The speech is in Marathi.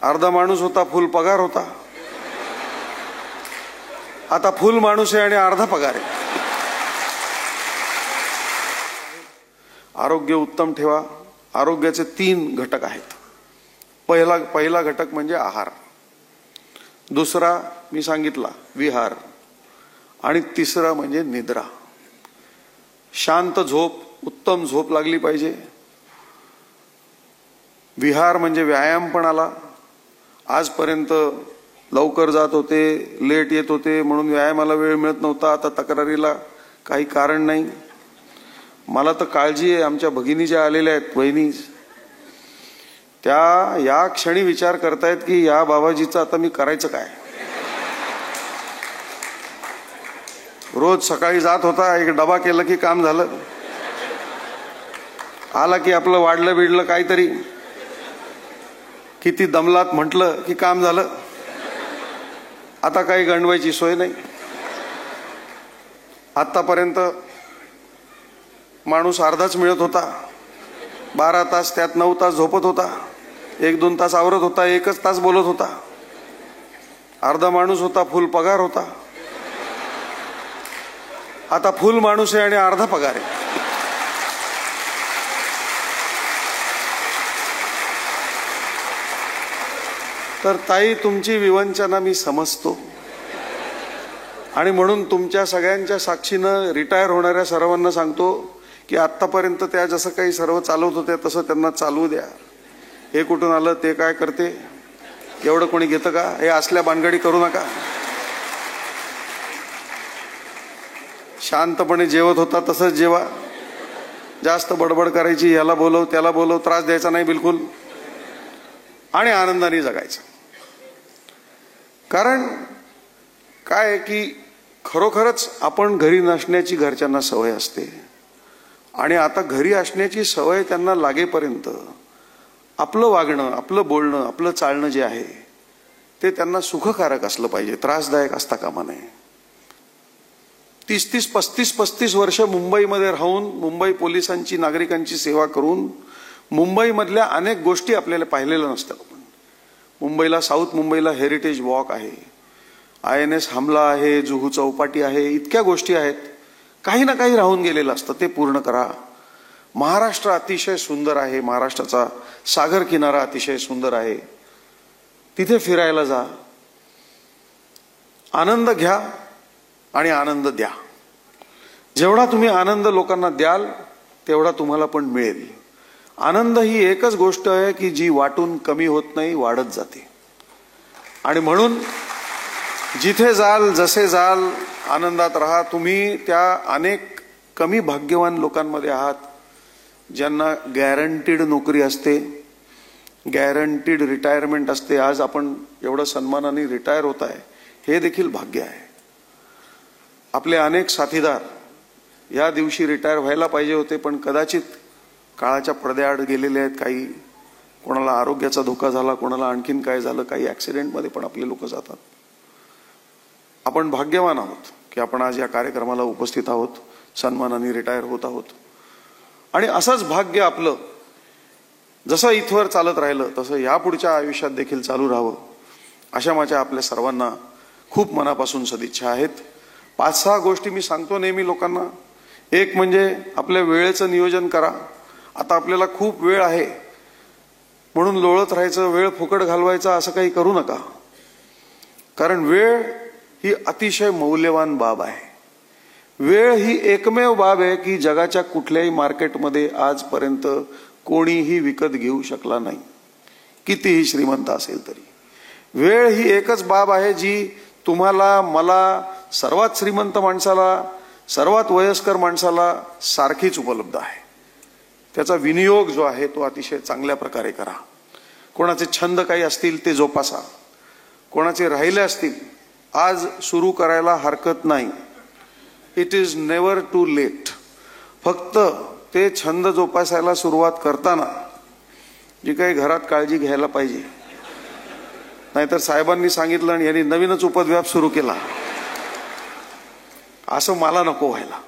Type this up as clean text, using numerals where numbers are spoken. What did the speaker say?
अर्धा माणूस होता, फुल पगार होता. आता फुल माणूस आहे आणि अर्धा पगार आहे. आरोग्य उत्तम ठेवा. आरोग्याचे 3 घटक आहेत. पहिला घटक म्हणजे आहार, दुसरा मी सांगितला विहार, आणि तिसरा म्हणजे निद्रा. शांत झोप, उत्तम झोप लागली पाहिजे. विहार म्हणजे व्यायाम पण आला. आजपर्यंत लवकर जात होते, लेट येत होते म्हणून व्यायामाला वेळ मिळत नव्हता. आता तक्रारीला काही कारण नाही. मला तर काळजी आहे, आमच्या भगिनी ज्या आलेल्या आहेत, बहिणी, त्या या क्षणी विचार करतायत की या बाबाजीचं आता मी करायचं काय. रोज सकाळी जात होता, एक डबा केलं की काम झालं. आला की आपलं वाढलं बिडलं काहीतरी, किती दमलात म्हटलं की काम झालं. आता काही गणवायची सोय नाही. आतापर्यंत माणूस अर्धाच मिळत होता. 12 तास, त्यात 9 तास झोपत होता, 1-2 तास आवरत होता, 1च तास बोलत होता. अर्धा माणूस होता, फुल पगार होता. आता फुल माणूस आहे आणि अर्धा पगार आहे. तर ताई, तुमची विवंचना मी समजतो, आणि म्हणून तुमच्या सगळ्यांच्या साक्षीनं रिटायर होणाऱ्या सर्वांना सांगतो की आतापर्यंत त्या जसं काही सर्व चालवत होत्या तसं त्यांना चालवू द्या. हे कुठून आलं, ते काय करते, एवढं कोणी घेतं का, हे असल्या भानगडी करू नका. शांतपणे जेवत होता तसंच जेवा. जास्त बडबड करायची, याला बोलव त्याला बोलव, त्रास द्यायचा नाही बिलकुल, आणि आनंदाने जगायचं. कारण काय आहे की खरोखरच आपण घरी नसण्याची घरच्यांना सवय असते, आणि आता घरी असण्याची सवय त्यांना लागेपर्यंत आपलं वागणं, आपलं बोलणं, आपलं चालणं जे आहे ते त्यांना सुखकारक असलं पाहिजे, त्रासदायक असता कामा नये. 30-30, 35-35 वर्ष मुंबईमध्ये राहून, मुंबई पोलिसांची, नागरिकांची सेवा करून मुंबईमधल्या अनेक गोष्टी आपल्याला पाहिलेल्या नसतात. मुंबईला, साऊथ मुंबईला हेरिटेज वॉक आहे, INS हमला आहे, जुहू चौपाटी आहे, इतक्या गोष्टी आहेत. काही ना काही राहून गेलेलं असतं, ते पूर्ण करा. महाराष्ट्र अतिशय सुंदर आहे, महाराष्ट्राचा सागर किनारा अतिशय सुंदर आहे, तिथे फिरायला जा, आनंद घ्या आणि आनंद द्या. जेवढा तुम्ही आनंद लोकांना द्याल तेवढा तुम्हाला पण मिळेल. आनंद ही एकच गोष्ट आहे की जी वाटून कमी होत नाही, वाढत जाते. आणि म्हणून जिथे जाल, जसे जाल, आनंदात राहा. तुम्ही त्या अनेक कमी भाग्यवान लोकांमध्ये आहात ज्यांना गॅरंटीड नोकरी असते, गॅरंटीड रिटायरमेंट असते. आज आपण एवढं सन्मानाने रिटायर होत आहे, हे देखील भाग्य आहे. आपले अनेक साथीदार या दिवशी रिटायर व्हायला पाहिजे होते, पण कदाचित काळाच्या पडद्याआड गेलेले आहेत. काही, कोणाला आरोग्याचा धोका झाला, कोणाला आणखीन काय झालं, काही ऍक्सिडेंटमध्ये पण आपले लोक जातात. आपण भाग्यवान आहोत की आपण आज या कार्यक्रमाला उपस्थित आहोत, सन्मानाने रिटायर होत आहोत. आणि असंच भाग्य आपलं जसं इथवर चालत राहिलं तसं यापुढच्या आयुष्यात देखील चालू राहावं, अशा माझ्या आपल्या सर्वांना खूप मनापासून सदिच्छा आहेत. 5-6 गोष्टी मी सांगतो नेहमी लोकांना. एक म्हणजे आपल्या वेळेचं नियोजन करा. आता आपल्याला खूप वेळ आहे म्हणून लोळत राहायचं, वेळ फुकट घालवायचा असं काही करू नका. कारण वेळ ही अतिशय मौल्यवान बाब आहे. वेळ ही एकमेव बाब आहे की जगाच्या कुठल्याही मार्केटमध्ये आजपर्यंत कोणीही विकत घेऊ शकला नाही, कितीही श्रीमंत असेल तरी. वेळ ही एकच बाब आहे जी तुम्हाला, मला, सर्वात श्रीमंत माणसाला, सर्वात वयस्कर माणसाला सारखीच उपलब्ध आहे. त्याचा विनियोग जो आहे तो अतिशय चांगल्या प्रकारे करा. कोणाचे छंद काही असतील ते जोपासा, कोणाचे राहिले असतील आज सुरू करायला हरकत नाही. It is never too late. फक्त ते छंद जोपासायला सुरुवात करताना जी काही घरात काळजी घ्यायला पाहिजे, नाहीतर साहेबांनी सांगितलं आणि यांनी नवीनच उपद्व्याप सुरू केला असं मला नको व्हायला.